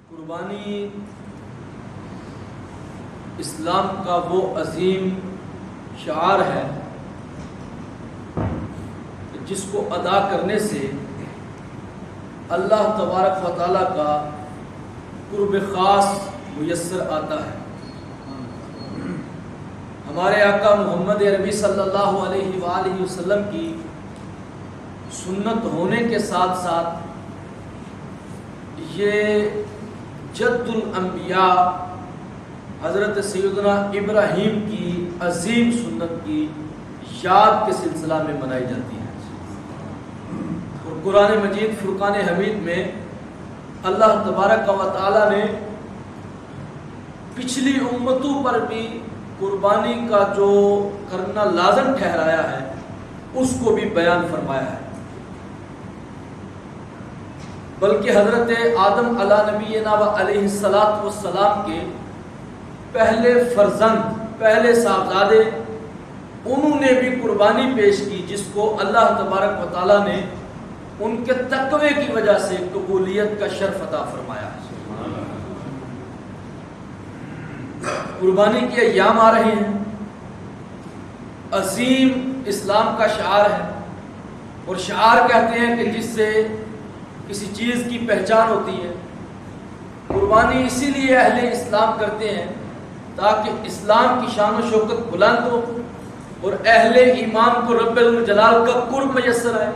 قربانی اسلام کا وہ عظیم شعار ہے جس کو ادا کرنے سے اللہ تبارک و تعالیٰ کا قرب خاص میسر آتا ہے۔ ہمارے آقا محمد عربی صلی اللہ علیہ وآلہ وسلم کی سنت ہونے کے ساتھ ساتھ یہ جد الانبیاء حضرت سیدنا ابراہیم کی عظیم سنت کی یاد کے سلسلہ میں منائی جاتی ہے۔ اور قرآن مجید فرقان حمید میں اللہ تبارک و تعالیٰ نے پچھلی امتوں پر بھی قربانی کا جو کرنا لازم ٹھہرایا ہے اس کو بھی بیان فرمایا ہے، بلکہ حضرت آدم علیہ نبینا و علیہ الصلاۃ والسلام کے پہلے فرزند، پہلے صاحبزادے، انہوں نے بھی قربانی پیش کی، جس کو اللہ تبارک و تعالیٰ نے ان کے تقوی کی وجہ سے قبولیت کا شرف عطا فرمایا ہے۔ قربانی کے ایام آ رہے ہیں، عظیم اسلام کا شعار ہے، اور شعار کہتے ہیں کہ جس سے کسی چیز کی پہچان ہوتی ہے۔ قربانی اسی لیے اہل اسلام کرتے ہیں تاکہ اسلام کی شان و شوکت بلند ہو اور اہل ایمان کو رب الجلال کا قرب میسر ہے،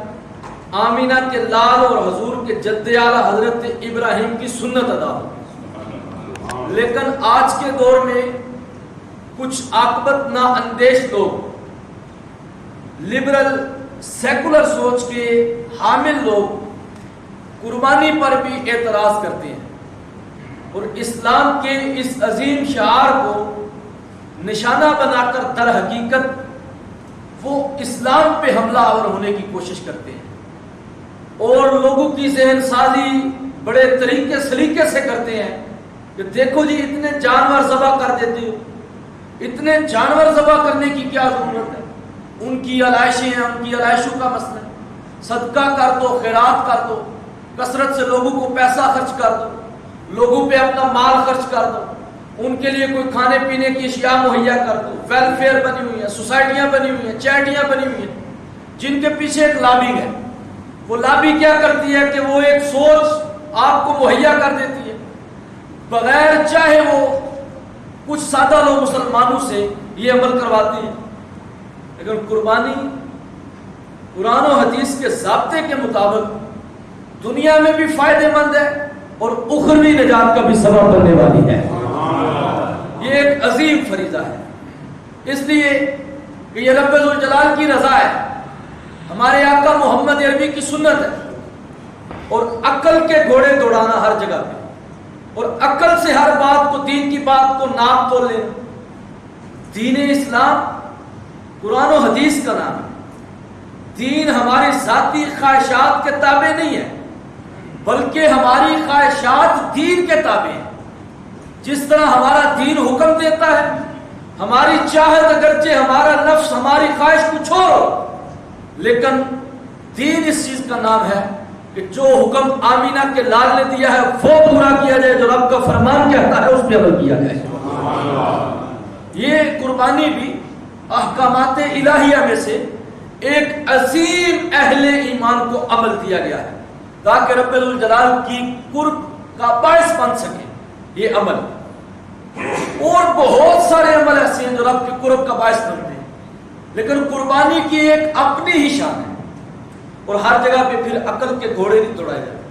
آمینہ کے لال اور حضور کے جد اعلیٰ حضرت ابراہیم کی سنت ادا ہو۔ لیکن آج کے دور میں کچھ عاقبت نا اندیش لوگ، لبرل سیکولر سوچ کے حامل لوگ قربانی پر بھی اعتراض کرتے ہیں اور اسلام کے اس عظیم شعار کو نشانہ بنا کر در حقیقت وہ اسلام پہ حملہ آور ہونے کی کوشش کرتے ہیں، اور لوگوں کی ذہن سازی بڑے طریقے سلیقے سے کرتے ہیں کہ دیکھو جی اتنے جانور ذبح کر دیتے ہو، اتنے جانور ذبح کرنے کی کیا ضرورت ہے، ان کی علائشیں ہیں، ان کی علائشوں کا مسئلہ ہے، صدقہ کر دو، خیرات کر دو، کثرت سے لوگوں کو پیسہ خرچ کر دو، لوگوں پہ اپنا مال خرچ کر دو، ان کے لیے کوئی کھانے پینے کی اشیاء مہیا کر دو، ویلفیئر بنی ہوئی ہیں، سوسائٹیاں بنی ہوئی ہیں، چیریٹیاں بنی ہوئی ہیں جن کے پیچھے ایک لابی ہے۔ وہ لابی کیا کرتی ہے کہ وہ ایک سوچ آپ کو مہیا کر دیتی ہے، بغیر چاہے وہ کچھ سادہ لوگ مسلمانوں سے یہ عمل کرواتے ہیں۔ لیکن قربانی قرآن و حدیث کے ضابطے کے مطابق دنیا میں بھی فائدہ مند ہے اور اخروی نجات کا بھی سبب بننے والی ہے۔ یہ ایک عظیم فریضہ ہے، اس لیے کہ یہ رب الجلال کی رضا ہے، ہمارے آقا محمد عربی کی سنت ہے، اور عقل کے گھوڑے دوڑانا ہر جگہ پہ، اور عقل سے ہر بات کو، دین کی بات کو ناپ تول لینا۔ دین اسلام قرآن و حدیث کا نام ہے۔ دین ہماری ذاتی خواہشات کے تابع نہیں ہے، بلکہ ہماری خواہشات دین کے تابع ہیں۔ جس طرح ہمارا دین حکم دیتا ہے، ہماری چاہت اگرچہ ہمارا نفس ہماری خواہش کو چھوڑو، لیکن دین اس چیز کا نام ہے کہ جو حکم آمینہ کے لال نے دیا ہے وہ پورا کیا جائے، جو رب کا فرمان کہتا ہے اس پہ عمل کیا جائے۔ یہ قربانی بھی احکامات الہیہ میں سے ایک عظیم اہل ایمان کو عمل دیا گیا ہے تاکہ رب الجلال کی قرب کا باعث بن سکے یہ عمل۔ اور بہت سارے عمل ایسے ہیں جو رب کی قرب کا باعث بنتے ہیں، لیکن قربانی کی ایک اپنی ہی شان ہے، اور ہر جگہ پہ پھر عقل کے گھوڑے نہیں دوڑائے جاتے۔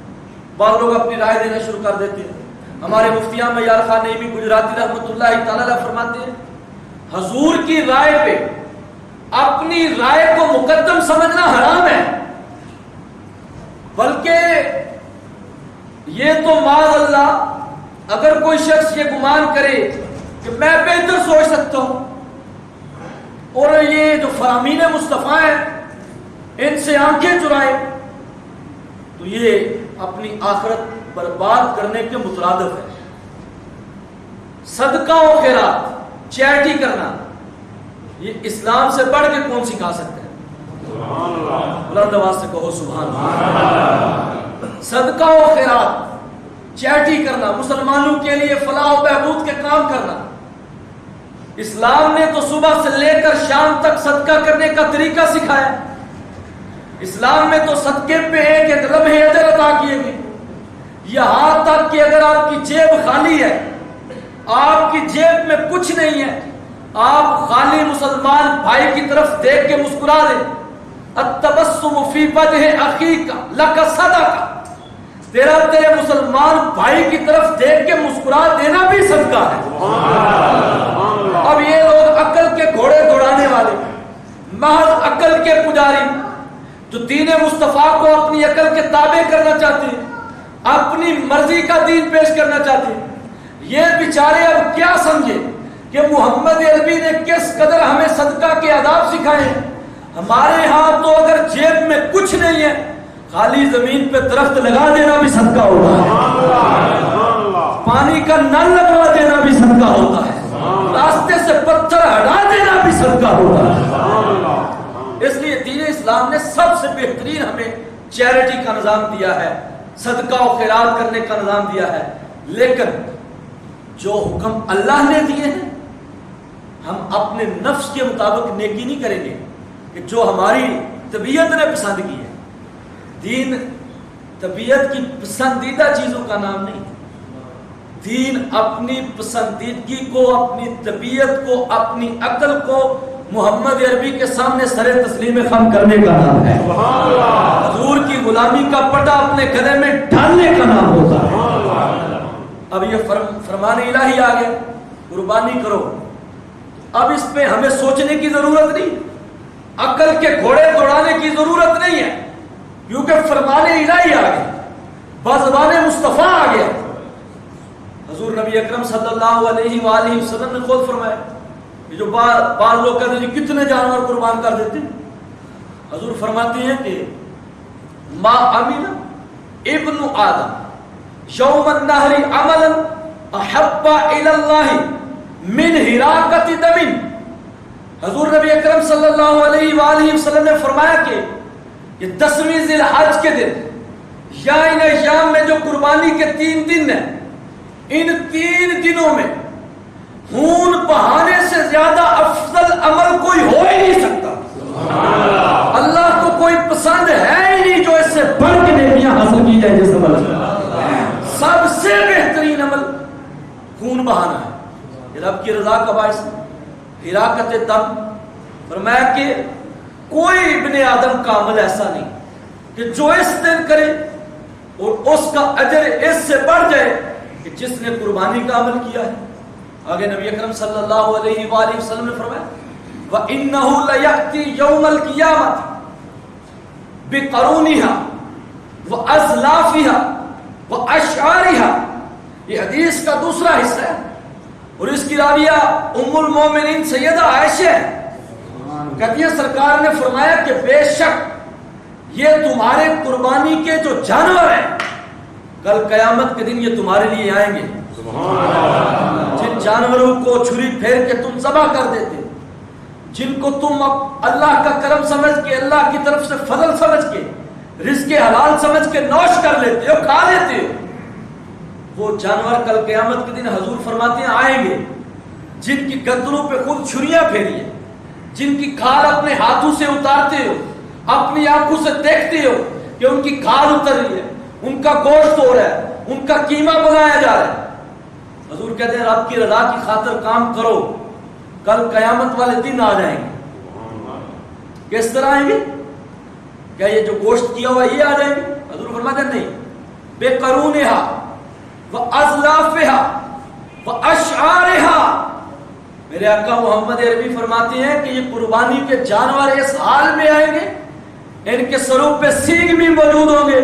بعض لوگ اپنی رائے دینا شروع کر دیتے ہیں۔ ہمارے مفتی معیار خان نعیمی گجراتی رحمۃ اللہ تعالی علیہ فرماتے ہیں، حضور کی رائے پہ اپنی رائے کو مقدم سمجھنا حرام ہے، بلکہ یہ تو معاذ اللہ اگر کوئی شخص یہ گمان کرے کہ میں بہتر سوچ سکتا ہوں اور یہ جو فرامین مصطفیٰ ہیں ان سے آنکھیں چرائے، تو یہ اپنی آخرت برباد کرنے کے مترادف ہے۔ صدقہ و خیرات، چیریٹی کرنا، یہ اسلام سے بڑھ کے کون سکھا سکتے ہیں؟ بلند آواز سے کہو سبحان اللہ۔ صدقہ و خیرات، چیریٹی کرنا، مسلمانوں کے لیے فلاح و بہبود کے کام کرنا. اسلام نے تو صبح سے لے کر شام تک صدقہ کرنے کا طریقہ سکھایا. اسلام میں تو صدقے پہ ایک ایک لمحے اجر عطا کیے گئے. یہاں تک کہ اگر آپ کی جیب خالی ہے، آپ کی جیب میں کچھ نہیں ہے، آپ خالی مسلمان بھائی کی طرف دیکھ کے مسکرا دیں. التبسم فی وجہ اخیک لک صدقہ، تیرے مسلمان بھائی کی طرف دیکھ کے مسکرا دینا بھی صدقہ ہے. اب یہ لوگ عقل کے گھوڑے دوڑانے والے، محض عقل کے پجاری، جو دین مصطفیٰ کو اپنی عقل کے تابع کرنا چاہتے ہیں، اپنی مرضی کا دین پیش کرنا چاہتے ہیں، یہ بیچارے اب کیا سمجھے کہ محمد عربی نے کس قدر ہمیں صدقہ کے آداب سکھائے ہیں. ہمارے ہاں تو اگر جیب میں کچھ نہیں ہے، خالی زمین پہ درخت لگا دینا بھی صدقہ ہوتا ہے، پانی کا نل لگوا دینا بھی صدقہ ہوتا ہے، راستے سے پتھر ہٹا دینا بھی صدقہ ہوتا ہے. اس لیے دین اسلام نے سب سے بہترین ہمیں چیریٹی کا نظام دیا ہے، صدقہ و خیرات کرنے کا نظام دیا ہے. لیکن جو حکم اللہ نے دیے ہیں، ہم اپنے نفس کے مطابق نیکی نہیں کریں گے کہ جو ہماری طبیعت نے پسند کی ہے. دین طبیعت کی پسندیدہ چیزوں کا نام نہیں. دین اپنی پسندیدگی کو، اپنی طبیعت کو، اپنی عقل کو محمد عربی کے سامنے سر تسلیم خم کرنے کا نام ہے. حضور کی غلامی کا پٹا اپنے گلے میں ڈالنے کا نام ہوتا ہے. اب یہ فرمان الہی آ گیا، قربانی کرو. اب اس پہ ہمیں سوچنے کی ضرورت نہیں، عقل کے گھوڑے دوڑانے کی ضرورت نہیں ہے، کیونکہ فرمان الہی آ گیا، بزبان مصطفیٰ آ گیا. حضور نبی اکرم صلی اللہ علیہ وآلہ وسلم نے خود فرمایا، جو بعض لوگ کہتے ہیں کتنے جانور قربان کر دیتے ہیں. حضور فرماتے ہیں کہ ما عمل ابن آدم یوم النہر عملا احب الی اللہ من ہراقۃ دم. حضور نبی اکرم صلی اللہ علیہ وآلہ وسلم نے فرمایا کہ یہ 10ویں ذی الحج کے دن یا ان ایام میں جو قربانی کے 3 دن ہیں، ان 3 دنوں میں خون بہانے سے زیادہ افضل عمل کوئی ہو ہی نہیں سکتا. اللہ کو کوئی پسند ہے ہی نہیں جو اس سے بڑھ کے نیکیاں حاصل کی جائے. جس عمل سب سے بہترین عمل خون بہانا ہے، یہ رب کی رضا کا باعث ہے. ہراقۃ دم فرمایا کہ کوئی ابن آدم کا عمل ایسا نہیں کہ جو اس دن کرے اور اس کا اجر اس سے بڑھ جائے کہ جس نے قربانی کا عمل کیا ہے. آگے نبی اکرم صلی اللہ علیہ وآلہ وسلم نے فرمایا وَإِنَّهُ لَيَأْتِي يَوْمَ الْقِيَامَةِ بِقَرُونِهَا وَأَزْلَافِهَا وَأَشْعَارِهَا. یہ حدیث کا دوسرا حصہ ہے اور اس کی راویہ ام المومنین سیدہ عائشہ کہتی ہیں سرکار نے فرمایا کہ بے شک یہ تمہارے قربانی کے جو جانور ہیں، کل قیامت کے دن یہ تمہارے لیے آئیں گے. جن جانوروں کو چھری پھیر کے تم ذبح کر دیتے، جن کو تم اللہ کا کرم سمجھ کے، اللہ کی طرف سے فضل سمجھ کے، رزق حلال سمجھ کے نوش کر لیتے ہو، کھا لیتے ہو، وہ جانور کل قیامت کے دن حضور فرماتے ہیں آئیں گے جن کی گردنوں پہ خود چھریاں پھیری ہیں، جن کی کھال اپنے ہاتھوں سے اتارتے ہو، اپنی آنکھوں سے دیکھتے ہو کہ ان کی کھال اتر رہی ہے، ان کا گوشت ہو رہا ہے، ان کا قیمہ بنایا جا رہا ہے. حضور کہتے ہیں رب کی رضا کی خاطر کام کرو، کل قیامت والے دن آ جائیں گے. کس طرح آئیں گے؟ کیا یہ جو گوشت کیا ہوا یہ آ جائیں گے؟ حضور فرماتے ہیں نہیں، بے قرونہا وازلافہا واشعارہا. میرے آقا محمد عربی فرماتے ہیں کہ یہ قربانی کے جانور اس حال میں آئیں گے، ان کے سروں پہ سینگ بھی موجود ہوں گے،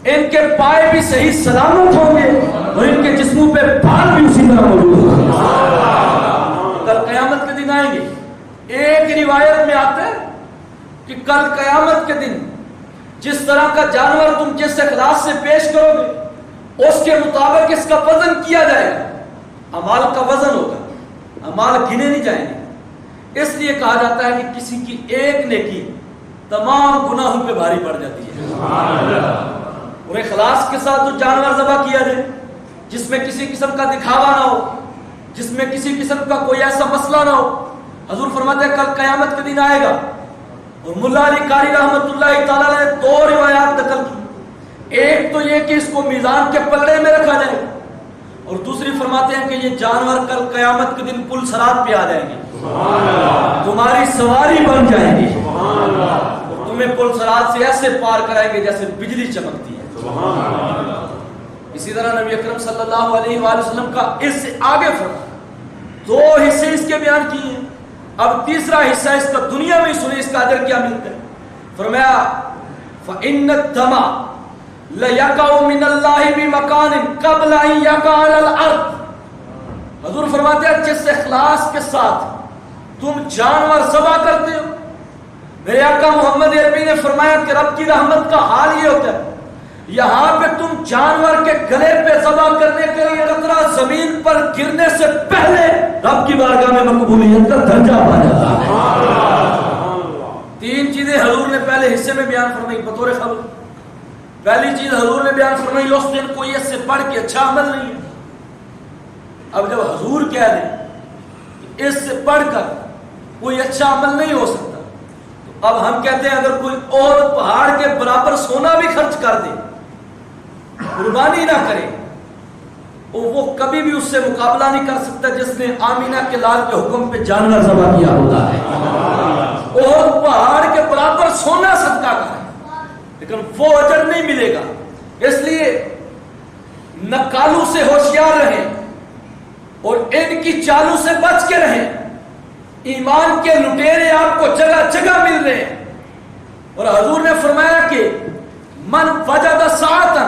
ان کے پائے بھی صحیح سلامت ہوں گے اور ان کے جسموں پہ بال بھی اسی طرح موجود ہوں گے. کل قیامت کے دن آئیں گے. ایک روایت میں آتا ہے کہ کل قیامت کے دن جس طرح کا جانور تم جس اخلاص سے پیش کرو گے اس کے مطابق اس کا وزن کیا جائے گا. اعمال کا وزن ہوگا، اعمال گنے نہیں جائیں گے. اس لیے کہا جاتا ہے کہ کسی کی ایک نیکی تمام گناہوں پہ بھاری پڑ جاتی ہے. اور اخلاص کے ساتھ جو جانور ذبح کیا جائے جس میں کسی قسم کا دکھاوا نہ ہو، جس میں کسی قسم کا کوئی ایسا مسئلہ نہ ہو۔ حضور فرماتے ہیں کل قیامت کے دن آئے گا، اور ملا علی قاری رحمۃ اللہ تعالیٰ نے 2 روایات نقل کی۔ ایک تو یہ کہ اس کو میزان کے پلڑے میں رکھا جائے، اور دوسری فرماتے ہیں کہ یہ جانور کل قیامت کے دن پل صراط پہ آ جائیں گے، تمہاری سواری بن جائیں گی، اور تمہیں پل صراط سے ایسے پار کرائیں گے جیسے بجلی چمکتی ہے۔ اسی طرح نبی اکرم صلی اللہ علیہ وآلہ وسلم کا اس سے آگے فرمان، 2 حصے اس کے بیان کیے ہیں، اب تیسرا حصہ اس کا دنیا میں سنے اس کا اجر کیا ملتا ہے۔ فرمایا فَإِنَّ الدَّمَ لَيَقَعُ مِنَ اللَّهِ بِمَكَانٍ قَبْلَ أَن يَقَعَ عَلَى الْأَرْضِ۔ حضور فرماتے ہیں جس اخلاص کے ساتھ تم جانور ذبح کرتے ہو، میرے آقا محمد عربی نے فرمایا کہ رب کی رحمت کا حال یہ ہوتا ہے، یہاں پہ تم جانور کے گلے پہ ذبح کرنے کے لیے قطرہ زمین پر گرنے سے پہلے رب کی بارگاہ میں مقبولیت کا درجہ پا جاتا ہے۔ 3 چیزیں حضور نے پہلے حصے میں بیان فرمائی بطور خبر۔ پہلی چیز حضور نے بیان فرمائی اس دن کوئی اس سے بڑھ کے اچھا عمل نہیں ہے۔ اب جب حضور کہہ دیں کہ اس سے بڑھ کر کوئی اچھا عمل نہیں ہو سکتا، تو اب ہم کہتے ہیں اگر کوئی اور پہاڑ کے برابر سونا بھی خرچ کر دے، قربانی نہ کرے، وہ کبھی بھی اس سے مقابلہ نہیں کر سکتا جس نے آمینہ کے لال کے حکم پہ جانور ذبح کیا ہوتا ہے۔ اور پہاڑ کے برابر سونا صدقہ کرے، لیکن وہ اجر نہیں ملے گا۔ اس لیے نکالوں سے ہوشیار رہیں اور ان کی چالوں سے بچ کے رہیں۔ ایمان کے لٹیرے آپ کو جگہ جگہ مل رہے ہیں، اور حضور نے فرمایا کہ من وجد ساعتا،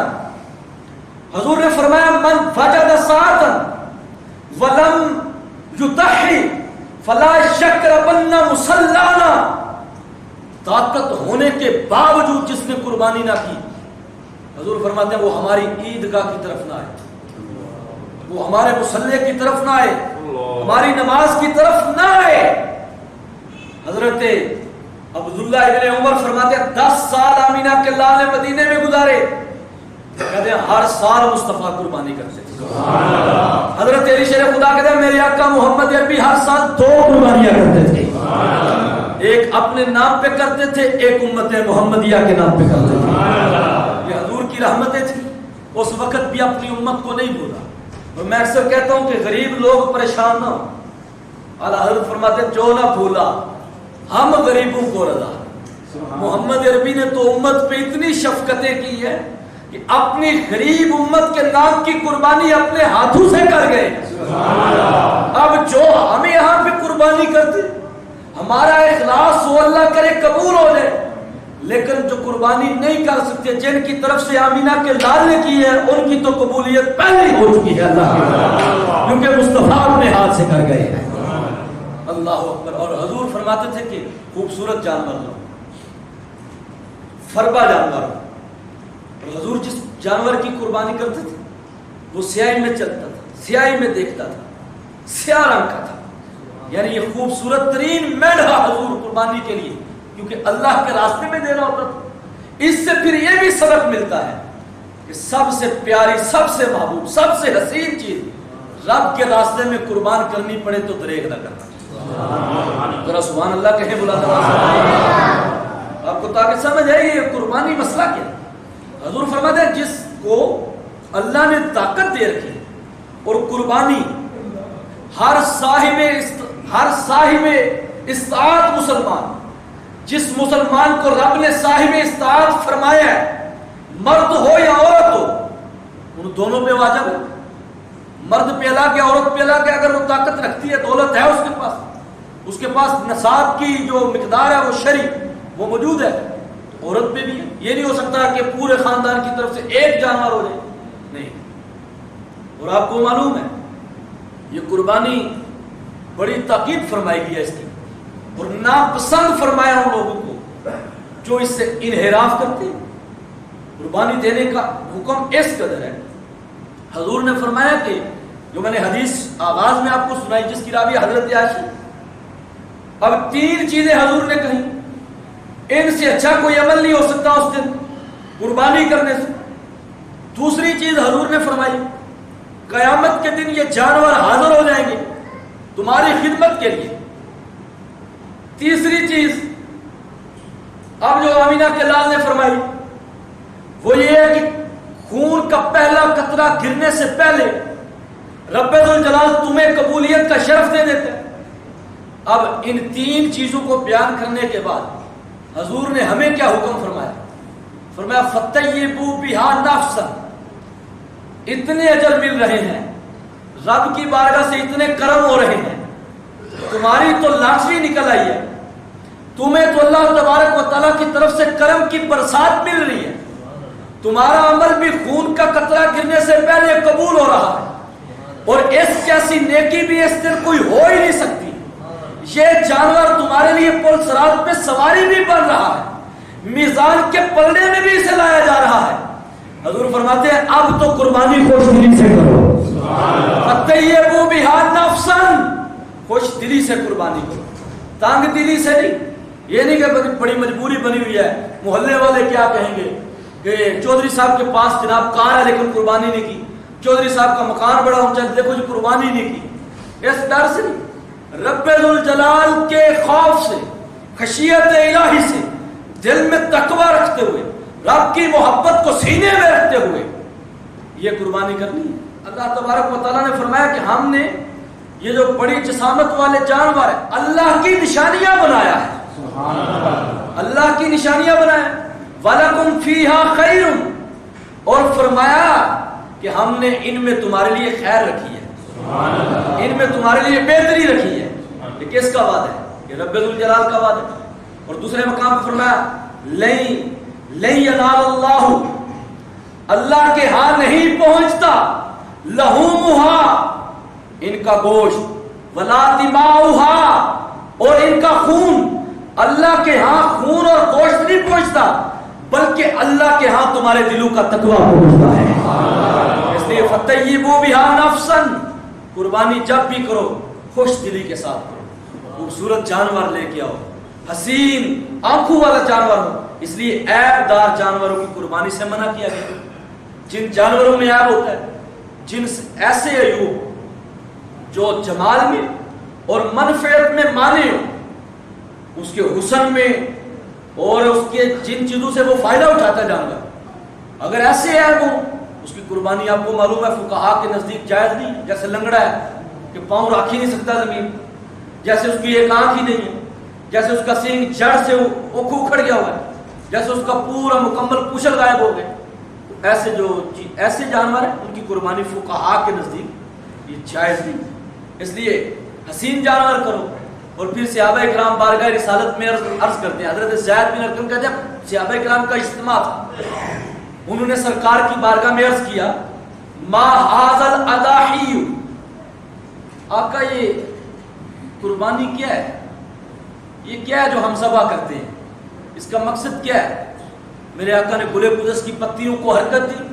حضور نے فرمایا من وجد ساعتا ولم یضحی فلا یقربن مصلانا، طاقت ہونے کے باوجود جس نے قربانی نہ کی، حضور فرماتے ہیں وہ ہماری عیدگاہ کی طرف نہ آئے، وہ ہمارے مصلی کی طرف نہ آئے، ہماری نماز کی طرف نہ آئے۔ حضرت عبداللہ ابن عمر فرماتے ہیں 10 سال آمینہ کے لال مدینے میں گزارے، کہتے ہیں ہر سال مصطفیٰ قربانی کرتے تھے۔ حضرت علی شیر خدا کہتے ہیں میرے آقا محمد عربی ہر سال 2 قربانیاں کرتے تھے، ایک اپنے نام پہ کرتے تھے، ایک امت محمدیہ کے نام پہ کرتے تھے۔ یہ حضور کی رحمتیں تھیں، اس وقت بھی اپنی امت کو نہیں بھولا۔ اور میں اکثر کہتا ہوں کہ غریب لوگ پریشان نہ ہو، اعلیٰ حضرت فرماتے ہیں جو نہ بھولا ہم غریبوں کو رضا۔ محمد عربی نے تو امت پہ اتنی شفقتیں کی ہے کہ اپنی غریب امت کے نام کی قربانی اپنے ہاتھوں سے کر گئے۔ اب جو ہم یہاں پہ قربانی کرتے، ہمارا اخلاص ہو اللہ کرے قبول ہو جائے، لیکن جو قربانی نہیں کر سکتے جن کی طرف سے آمینہ کے لال نے کی ہے ان کی تو قبولیت پہلے ہو چکی ہے اللہ کی، کیونکہ مصطفیٰ اپنے ہاتھ سے کر گئے ہیں۔ اللہ اکبر۔ اور حضور فرماتے تھے کہ خوبصورت جانور لو، فربا جانور، اور حضور جس جانور کی قربانی کرتے تھے وہ سیاہی میں چلتا تھا، سیاہی میں دیکھتا تھا، سیاہ رنگ کا تھا، یعنی یہ خوبصورت ترین میڑھا حضور قربانی کے لیے کیونکہ اللہ کے راستے میں دینا ہوتا تھا۔ اس سے پھر یہ بھی سبق ملتا ہے کہ سب سے پیاری، سب سے محبوب، سب سے حسین چیز رب کے راستے میں قربان کرنی پڑے تو دریغ نہ کرنا۔ ذرا سبحان اللہ کہیں بلا آپ کو تاکہ سمجھ آئے یہ قربانی مسئلہ کیا۔ حضور فرماتے ہیں جس کو اللہ نے طاقت دے رکھی اور قربانی ہر صاحب استطاعت مسلمان، جس مسلمان کو رب نے صاحب استطاعت فرمایا ہے، مرد ہو یا عورت ہو، ان دونوں پہ واجب ہے۔ مرد پہ الگ ہے، عورت پہ الگ ہے۔ اگر وہ طاقت رکھتی ہے، دولت ہے اس کے پاس نصاب کی جو مقدار ہے وہ شرعی وہ موجود ہے، تو عورت پہ بھی ہے۔ یہ نہیں ہو سکتا کہ پورے خاندان کی طرف سے ایک جانور ہو جائے، نہیں۔ اور آپ کو معلوم ہے یہ قربانی بڑی تاکید فرمائی گئی ہے اس کی، اور ناپسند فرمایا ان لوگوں کو جو اس سے انحراف کرتے ہیں۔ قربانی دینے کا حکم اس قدر ہے، حضور نے فرمایا کہ جو میں نے حدیث آغاز میں آپ کو سنائی جس کی راوی حضرت عائشہ، اب 3 چیزیں حضور نے کہیں، ان سے اچھا کوئی عمل نہیں ہو سکتا اس دن قربانی کرنے سے۔ دوسری چیز حضور نے فرمائی قیامت کے دن یہ جانور حاضر ہو جائیں گے تمہاری خدمت کے لیے۔ تیسری چیز اب جو آمینہ کے لال نے فرمائی وہ یہ ہے کہ خون کا پہلا قطرہ گرنے سے پہلے رب ذوالجلال تمہیں قبولیت کا شرف دے دیتا ہے۔ اب ان تین چیزوں کو بیان کرنے کے بعد حضور نے ہمیں کیا حکم فرمایا؟ فرمایا فَطَيِّبُوا بِهَا نَفْسًا، اتنے اجر مل رہے ہیں، رب کی بارگاہ سے اتنے کرم ہو رہے ہیں، تمہاری تو لاٹری نکل آئی ہے، تمہیں تو اللہ تبارک و تعالیٰ کی طرف سے کرم کی برسات مل رہی ہے، تمہارا عمل بھی خون کا قطرہ گرنے سے پہلے قبول ہو رہا ہے، اور اس جیسی نیکی بھی اس دن کوئی ہو ہی نہیں سکتی۔ یہ جانور تمہارے لیے پل صراط پہ سواری بھی بن رہا ہے، میزان کے پلڑے میں بھی اسے لایا جا رہا ہے۔ حضور فرماتے ہیں اب تو قربانی خوش دلی سے کرو، فَطَيِّبُوا بِهَا نَفْسًا، خوش دلی سے قربانی کرو، تانگ دلی سے نہیں۔ یہ نہیں کہ بڑی مجبوری بنی ہوئی ہے، محلے والے کیا کہیں گے کہ چودھری صاحب کے پاس جناب کار ہے لیکن قربانی نہیں کی، چودھری صاحب کا مکان بڑا اونچا ہے دیکھو جی قربانی نہیں کی۔ اس ڈر سے نہیں، رب ذوالجلال کے خوف سے، خشیت الہی سے، دل میں تقوی رکھتے ہوئے، رب کی محبت کو سینے میں رکھتے ہوئے یہ قربانی کرنی ہے۔ اللہ تبارک و تعالیٰ نے فرمایا کہ ہم نے یہ جو بڑی جسامت والے جانور ہیں اللہ کی نشانیاں بنایا ہے، اللہ کی نشانیاں بنایا، وَلَكُمْ فِيهَا خَيْرٌ، اور فرمایا کہ ہم نے ان میں تمہارے لیے خیر رکھی ہے، ان میں تمہارے لیے بہتری رکھی ہے۔ یہ کس کا وعدہ ہے؟ یہ رب ذوالجلال کا وعدہ ہے۔ اور دوسرے مقام پہ فرمایا لَن يَنَالَ اللَّهُ، اللہ کے ہاں نہیں پہنچتا، لَحُومُهَا، ان کا گوشت، وَلَا دِمَاؤُهَا، اور ان کا خون، اللہ کے ہاں خون اور گوشت نہیں پہنچتا بلکہ اللہ کے ہاں تمہارے دلوں کا تقویٰ پہنچتا ہے۔ اس لیے فَطَيِّبُوا بِهَا نَفْسًا، قربانی جب بھی کرو خوش دلی کے ساتھ کرو، خوبصورت جانور لے کے آؤ، حسین آنکھوں والا جانور ہو۔ اس لیے عیب دار جانوروں کی قربانی سے منع کیا گیا۔ جن جانوروں میں عیب ہوتا ہے، جن ایسے عیوب جو جمال میں اور منفعت میں مانے ہو، اس کے حسن میں اور اس کے جن چیزوں سے وہ فائدہ اٹھاتا ہے جانور، اگر ایسے عیب ہو اس کی قربانی آپ کو معلوم ہے فقہاء کے نزدیک جائز نہیں۔ جیسے لنگڑا ہے کہ پاؤں رکھ ہی نہیں سکتا زمین، جیسے اس کی ایک آنکھ ہی نہیں ہے، جیسے اس کا سینگ جڑ سے اکھڑ گیا ہوا ہے، جیسے اس کا پورا مکمل پوچھل غائب ہو گئے، ایسے جانور ہیں ان کی قربانی فقہاء کے نزدیک یہ جائز نہیں۔ اس لیے حسین جانور کرو۔ اور پھر صحابہ کرام بارگاہ رسالت میں عرض کرتے ہیں، حضرت زید بن ارقم کا جب صحابہ کرام کا اجتماع تھا انہوں نے سرکار کی بارگاہ میں عرض کیا ما ھذا الاضاحی، آقا یہ قربانی کیا ہے، یہ کیا ہے جو ہم ذبح کرتے ہیں، اس کا مقصد کیا ہے؟ میرے آقا نے گلے قدس کی پتیوں کو حرکت دی،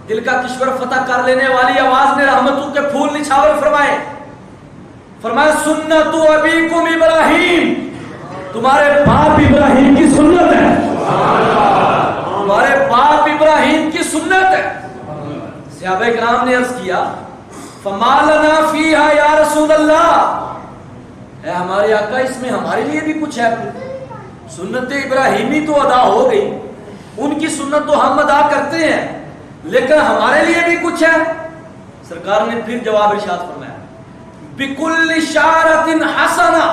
دل کا کشور فتح کر لینے والی آواز نے رحمتوں کے پھول نچھاور فرمائے، فرمایا سنت ابیکم ابراہیم، تمہارے باپ ابراہیم کی سنت ہے، تمہارے باپ ابراہیم کی سنت ہے۔ صحابہ کرام نے عرض کیا فما لنا فیہا یا رسول اللہ، اے ہمارے آقا اس میں ہمارے لیے بھی کچھ ہے؟ سنت ابراہیمی تو ادا ہو گئی، ان کی سنت تو ہم ادا کرتے ہیں، لیکن ہمارے لیے بھی کچھ ہے؟ سرکار نے پھر جواب ارشاد فرمایا بِكُلِّ شَعْرَةٍ حَسَنَةٍ،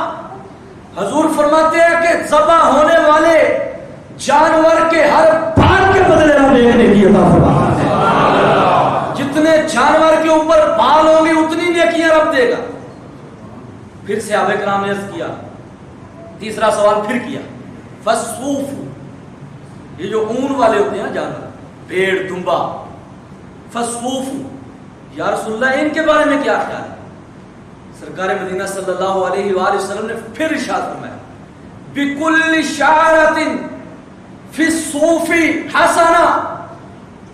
حضور فرماتے ہیں کہ ذبح ہونے والے جانور کے ہر بال کے بدلے رب ایک نیکی عطا فرماتا ہے، جتنے جانور کے اوپر بال ہوں گے اتنی نیکیاں رب دے گا۔ پھر صحابہ کرام نے عرض کیا، تیسرا سوال پھر کیا فَالصُّوفُ، یہ جو اون والے ہوتے ہیں جانور، بھیڑ دمبا، فَالصُّوفُ، یا رسول اللہ ان کے بارے میں کیا خیال ہے؟ سرکار مدینہ صلی اللہ علیہ وآلہ وسلم نے پھر ارشاد فرمایا بِكُلِّ شَعْرَةٍ فِي الصُّوفِ حَسَنَةٍ،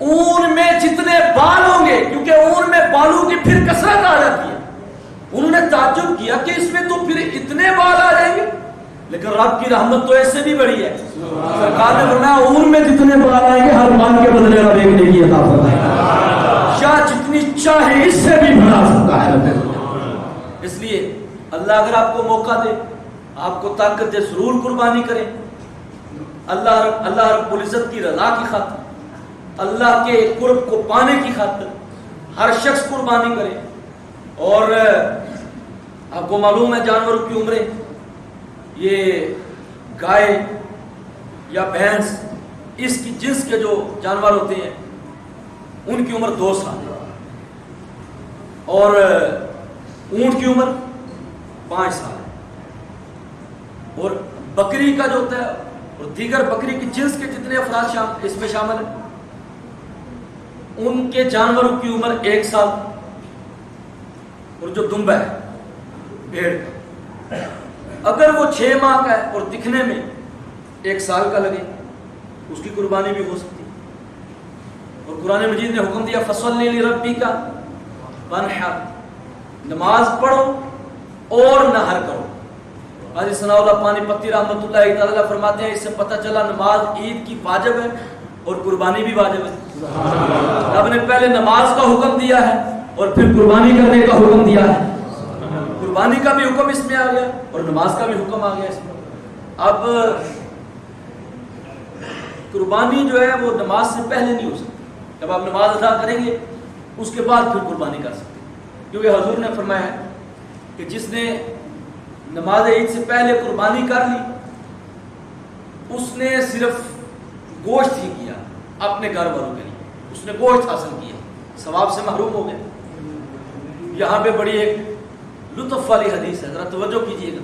اون میں جتنے بال ہوں گے، کیونکہ اون میں بالوں کی پھر کثرت آ جاتی ہے، انہوں نے تعجب کیا کہ اس میں تو پھر اتنے بال آ جائیں گے، لیکن رب کی رحمت تو ایسے بھی بڑی ہے، سرکار نے فرمایا اون میں جتنے بال آئیں گے ہر بال کے بدلے رب ایک نیکی عطا فرمائے گا۔ بادشاہ جتنی چاہے اس سے بھی بڑھا سکتا ہے. اس لیے اللہ اگر آپ کو موقع دے، آپ کو طاقت دے، ضرور قربانی کریں. اللہ رب العزت کی رضا کی خاطر، اللہ کے قرب کو پانے کی خاطر ہر شخص قربانی کرے. اور آپ کو معلوم ہے جانوروں کی عمریں، یہ گائے یا بھینس، اس کی جنس کے جو جانور ہوتے ہیں ان کی عمر 2 سال ہے، اور اونٹ کی عمر 5 سال ہے. اور بکری کا جو ہوتا ہے اور دیگر بکری کی جنس کے جتنے افراد اس میں شامل ہیں ان کے جانوروں کی عمر 1 سال. اور جو دمبا ہے بھیڑ کا، اگر وہ 6 ماہ کا ہے اور دکھنے میں 1 سال کا لگے اس کی قربانی بھی ہو سکتی ہے. اور قرآن مجید نے حکم دیا فَصَلِّ لِرَبِّكَ وَانْحَرْ، نماز پڑھو اور نہر کرو. حاجی ثناء اللہ پانی پتی رحمۃ اللہ تعالی فرماتے ہیں اس سے پتہ چلا نماز عید کی واجب ہے اور قربانی بھی واجب ہے. رب نے پہلے نماز کا حکم دیا ہے اور پھر قربانی کرنے کا حکم دیا ہے. قربانی کا بھی حکم اس میں آ گیا اور نماز کا بھی حکم آ گیا اس میں. اب قربانی جو ہے وہ نماز سے پہلے نہیں ہو سکتی. جب آپ نماز ادا کریں گے اس کے بعد پھر قربانی کر سکتے ہیں، کیونکہ حضور نے فرمایا ہے کہ جس نے نماز عید سے پہلے قربانی کر لی اس نے صرف گوشت ہی کیا اپنے گھر والوں کے لیے، اس نے گوشت حاصل کیا، ثواب سے محروم ہو گیا. یہاں پہ بڑی ایک لطف والی حدیث ہے، ذرا توجہ کیجیے گا.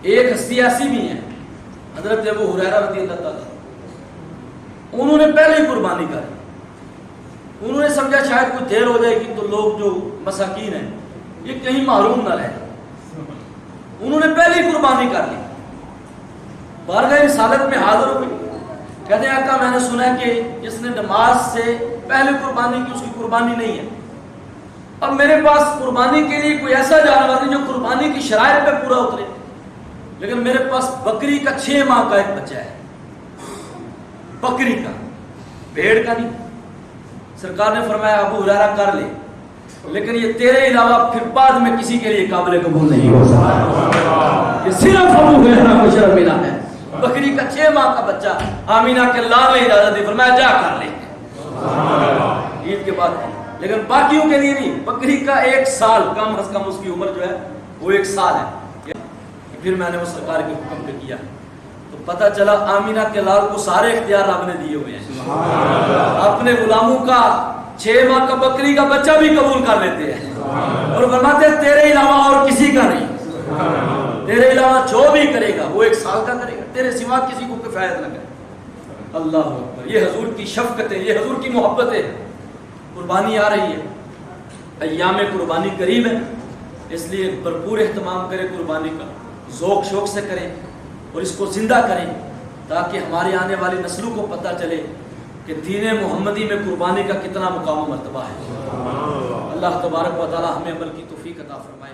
ایک ہستی ایسی بھی ہیں حضرت ابو ہریرہ رضی اللہ تعالیٰ، انہوں نے پہلے ہی قربانی کر، انہوں نے سمجھا شاید کوئی دیر ہو جائے گی تو لوگ جو مساکین ہیں یہ کہیں محروم نہ رہے، انہوں نے پہلے ہی قربانی کر لی. بارگاہ رسالت میں حاضر ہو گئی، کہتے ہیں آقا میں نے سنا ہے کہ جس نے نماز سے پہلے قربانی کی اس کی قربانی نہیں ہے. اب میرے پاس قربانی کے لیے کوئی ایسا جانور نہیں جو قربانی کی شرائط پہ پورا اترے، لیکن میرے پاس بکری کا 6 ماہ کا ایک بچہ ہے، بکری کا، بھیڑ کا نہیں. سرکار نے فرمایا ابو ہریرہ کر لے، لیکن یہ تیرے علاوہ پھر بعد میں کسی کے لیے قابل قبول نہیں ہو سکتا. یہ صرف ابو ہریرہ کو شرف ملا ہے. بکری کا 6 ماہ کا بچہ آمینہ کے لال نے اجازت دی، فرمایا جا کر لے عید کے بعد. لیکن باقیوں کے لیے نہیں. بکری کا 1 سال کم از کم اس کی عمر جو ہے وہ 1 سال ہے. پھر میں نے وہ سرکار کے حکم پہ کیا تو پتہ چلا آمینہ کے لال کو سارے اختیار رب نے دیے ہوئے ہیں. اپنے غلاموں کا 6 ماہ کا بکری کا بچہ بھی قبول کر لیتے ہیں اور فرماتے ہیں تیرے علاوہ اور کسی کا نہیں، تیرے علاوہ جو بھی کرے گا وہ 1 سال کا کرے گا، تیرے سوا کسی کو کفایت نہ کرے. اللہ اکبر. یہ حضور کی شفقتیں، یہ حضور کی محبتیں. قربانی آ رہی ہے، ایام قربانی قریب ہے، اس لیے بھرپور اہتمام کریں، قربانی کا ذوق شوق سے کریں اور اس کو زندہ کریں تاکہ ہمارے آنے والی نسلوں کو پتہ چلے کہ دین محمدی میں قربانی کا کتنا مقام و مرتبہ ہے. اللہ تبارک و تعالی ہمیں عمل کی توفیق عطا فرمائے.